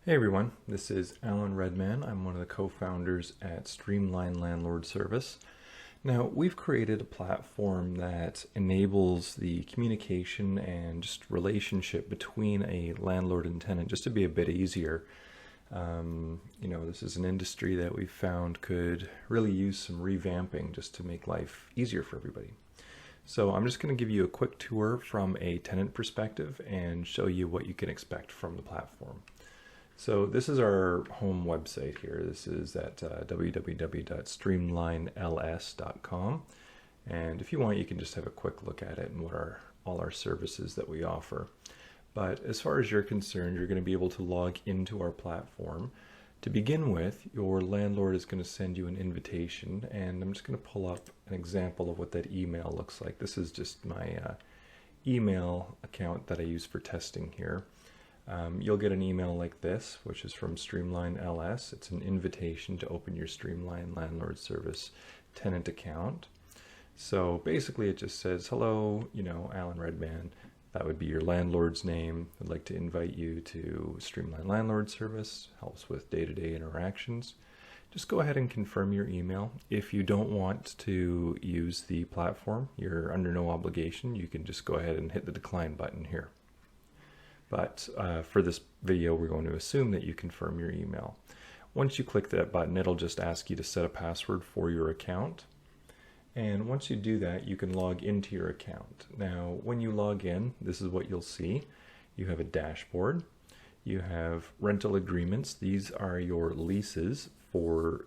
Hey everyone, this is Alan Redman. I'm one of the co-founders at Streamline Landlord Service. Now, we've created a platform that enables the communication and just relationship between a landlord and tenant just to be a bit easier. This is an industry that we've found could really use some revamping just to make life easier for everybody. So I'm just going to give you a quick tour from a tenant perspective and show you what you can expect from the platform. So this is our home website here. This is at www.streamlinels.com. And if you want, you can just have a quick look at it and what are all our services that we offer. But as far as you're concerned, you're going to be able to log into our platform. To begin with, your landlord is going to send you an invitation, and I'm just going to pull up an example of what that email looks like. This is just my email account that I use for testing here. You'll get an email like this, which is from Streamline LS. It's an invitation to open your Streamline Landlord Service tenant account. So basically it just says, hello, Alan Redman. That would be your landlord's name. I'd like to invite you to Streamline Landlord Service. Helps with day-to-day interactions. Just go ahead and confirm your email. If you don't want to use the platform, you're under no obligation. You can just go ahead and hit the decline button here. But for this video, we're going to assume that you confirm your email. Once you click that button, it'll just ask you to set a password for your account. And once you do that, you can log into your account. Now, when you log in, this is what you'll see. You have a dashboard. You have rental agreements. These are your leases for,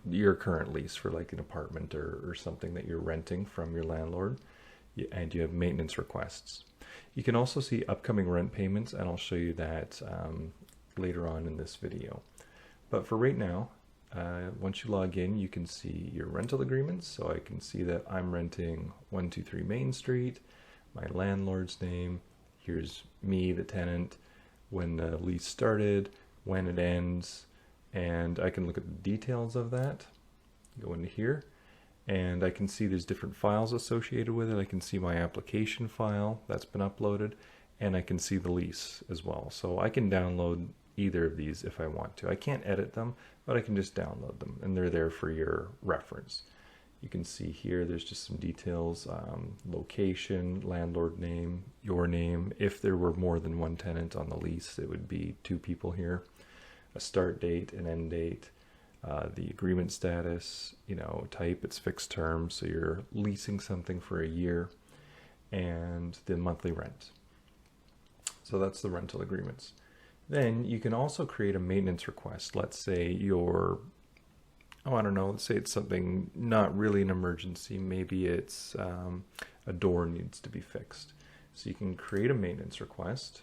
your current lease for like an apartment or something that you're renting from your landlord. And you have maintenance requests. You can also see upcoming rent payments, and I'll show you that later on in this video. But for right now, once you log in, you can see your rental agreements. So I can see that I'm renting 123 Main Street, my landlord's name. Here's me, the tenant, when the lease started, when it ends, and I can look at the details of that. Go into here. And I can see there's different files associated with it. I can see my application file that's been uploaded, and I can see the lease as well. So I can download either of these if I want to. I can't edit them, but I can just download them, and they're there for your reference. You can see here there's just some details, location, landlord name, your name. If there were more than one tenant on the lease, it would be 2 people here. A start date, an end date. The agreement status, type, it's fixed term, so you're leasing something for a year, and the monthly rent. So that's the rental agreements. Then you can also create a maintenance request. Let's say let's say it's something not really an emergency. Maybe it's a door needs to be fixed. So you can create a maintenance request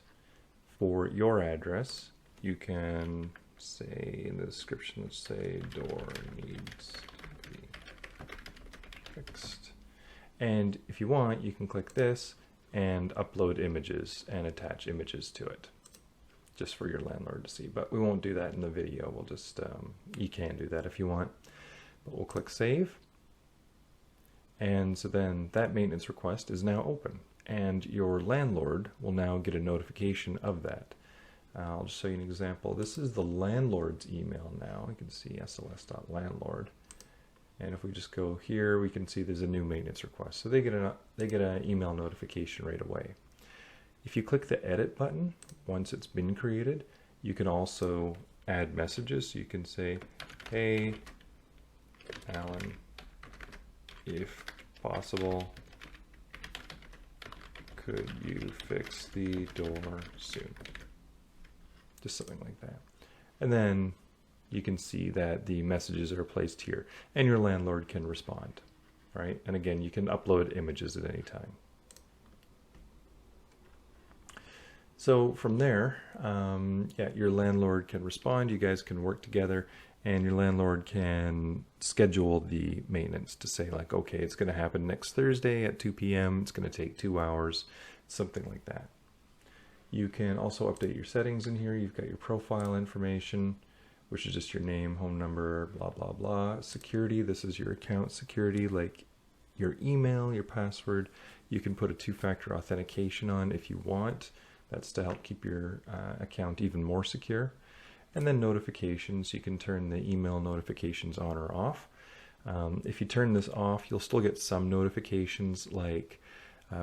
for your address. You can say in the description, let's say door needs to be fixed. And if you want, you can click this and upload images and attach images to it just for your landlord to see. But we won't do that in the video. We'll just, you can do that if you want. But we'll click save. And so then that maintenance request is now open. And your landlord will now get a notification of that. I'll just show you an example. This is the landlord's email now. You can see sos.landlord. And if we just go here, we can see there's a new maintenance request. So they get an email notification right away. If you click the edit button, once it's been created, you can also add messages. So you can say, hey, Alan, if possible, could you fix the door soon? Just something like that. And then you can see that the messages are placed here, and your landlord can respond, right? And again, you can upload images at any time. So from there, your landlord can respond, you guys can work together, and your landlord can schedule the maintenance to say like, okay, it's going to happen next Thursday at 2 p.m. It's going to take 2 hours, something like that. You can also update your settings in here. You've got your profile information, which is just your name, home number, blah, blah, blah. Security, this is your account security, like your email, your password. You can put a 2-factor authentication on if you want. That's to help keep your account even more secure. And then notifications, you can turn the email notifications on or off. If you turn this off, you'll still get some notifications, like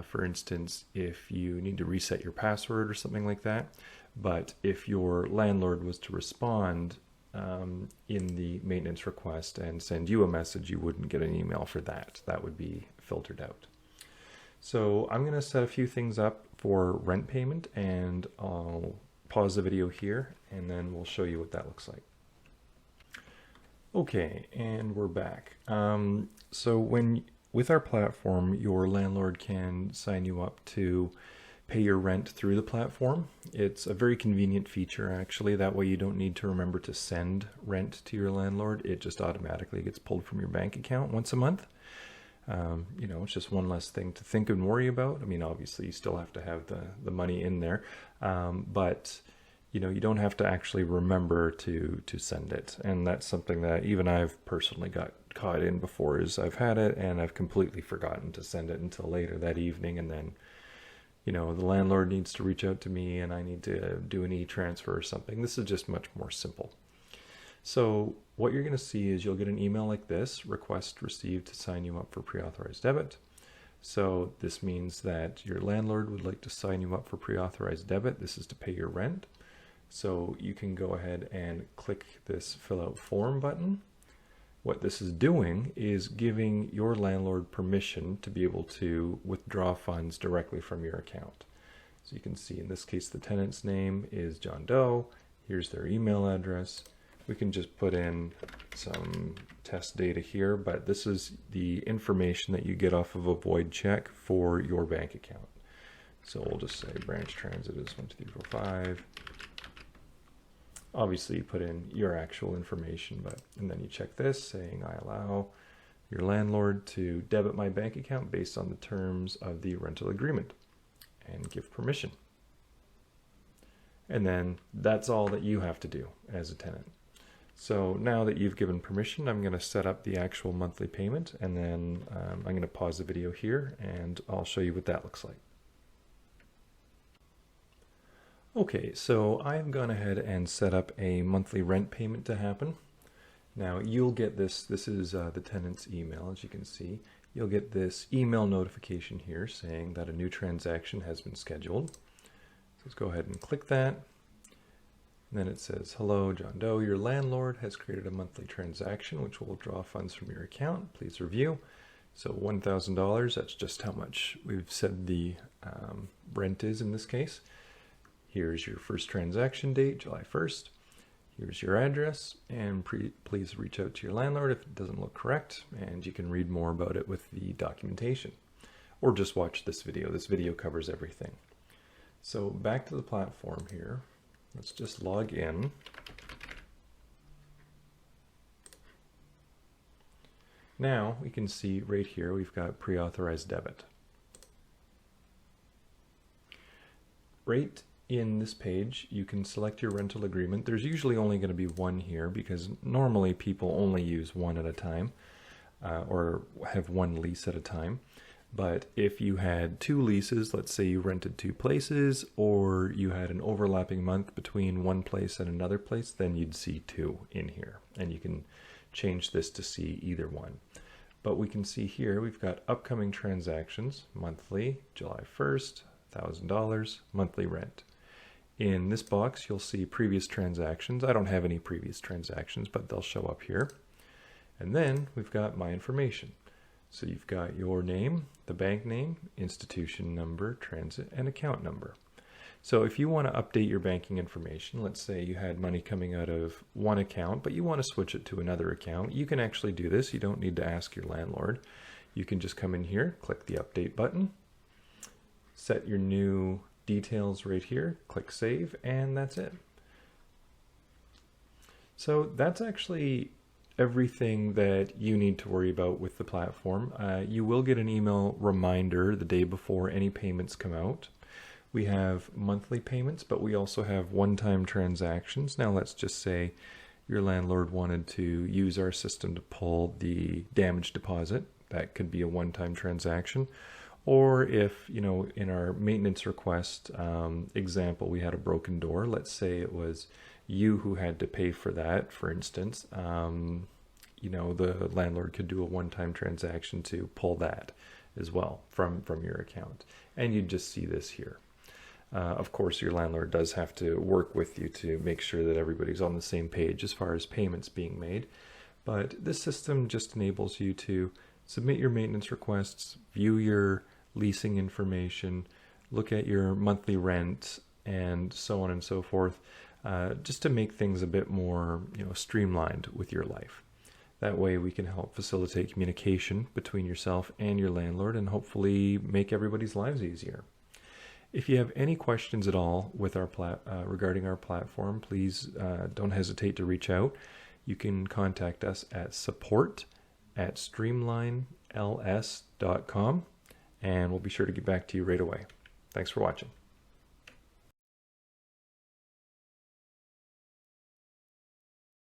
for instance, if you need to reset your password or something like that. But if your landlord was to respond in the maintenance request and send you a message, you wouldn't get an email for that. That would be filtered out. So I'm going to set a few things up for rent payment, and I'll pause the video here and then we'll show you what that looks like. Okay, and we're back. So with our platform, your landlord can sign you up to pay your rent through the platform. It's a very convenient feature, actually. That way you don't need to remember to send rent to your landlord. It just automatically gets pulled from your bank account once a month. You know, it's just one less thing to think and worry about. I mean, obviously you still have to have the money in there, but you know, you don't have to actually remember to send it. And that's something that even I've personally got caught in before, is I've had it and I've completely forgotten to send it until later that evening. And then, you know, the landlord needs to reach out to me and I need to do an e-transfer or something. This is just much more simple. So what you're going to see is you'll get an email like this: request received to sign you up for pre-authorized debit. So this means that your landlord would like to sign you up for pre-authorized debit. This is to pay your rent. So you can go ahead and click this fill out form button. What this is doing is giving your landlord permission to be able to withdraw funds directly from your account. So you can see in this case the tenant's name is John Doe. Here's their email address. We can just put in some test data here, but this is the information that you get off of a void check for your bank account. So we'll just say branch transit is 12345. Obviously you put in your actual information, and then you check this saying, I allow your landlord to debit my bank account based on the terms of the rental agreement, and give permission. And then that's all that you have to do as a tenant. So now that you've given permission, I'm going to set up the actual monthly payment, and then I'm going to pause the video here and I'll show you what that looks like. Okay, so I've gone ahead and set up a monthly rent payment to happen. Now you'll get this is the tenant's email, as you can see. You'll get this email notification here saying that a new transaction has been scheduled. So let's go ahead and click that. And then it says, hello, John Doe, your landlord has created a monthly transaction which will draw funds from your account. Please review. So $1,000, that's just how much we've said the rent is in this case. Here's your first transaction date, July 1st. Here's your address, and please reach out to your landlord if it doesn't look correct, and you can read more about it with the documentation. Or just watch this video. This video covers everything. So back to the platform here. Let's just log in. Now we can see right here we've got pre-authorized debit. Right in this page, you can select your rental agreement. There's usually only going to be one here because normally people only use one at a time or have one lease at a time. But if you had two leases, let's say you rented two places, or you had an overlapping month between one place and another place, then you'd see two in here. And you can change this to see either one. But we can see here we've got upcoming transactions, monthly, July 1st, $1,000, monthly rent. In this box, you'll see previous transactions. I don't have any previous transactions, but they'll show up here. And then we've got my information. So you've got your name, the bank name, institution number, transit, and account number. So if you want to update your banking information, let's say you had money coming out of one account, but you want to switch it to another account, you can actually do this. You don't need to ask your landlord. You can just come in here, click the update button, set your new details right here, click save, and that's it. So that's actually everything that you need to worry about with the platform. You will get an email reminder the day before any payments come out. We have monthly payments, but we also have one-time transactions. Now let's just say your landlord wanted to use our system to pull the damage deposit. That could be a one-time transaction. Or if, in our maintenance request example, we had a broken door, let's say it was you who had to pay for that, for instance, the landlord could do a one-time transaction to pull that as well from your account. And you'd just see this here. Of course, your landlord does have to work with you to make sure that everybody's on the same page as far as payments being made. But this system just enables you to submit your maintenance requests, view your leasing information, look at your monthly rent, and so on and so forth, just to make things a bit more streamlined with your life. That way we can help facilitate communication between yourself and your landlord and hopefully make everybody's lives easier. If you have any questions at all with our regarding our platform, please don't hesitate to reach out. You can contact us at support@streamlinels.com, and we'll be sure to get back to you right away. Thanks for watching.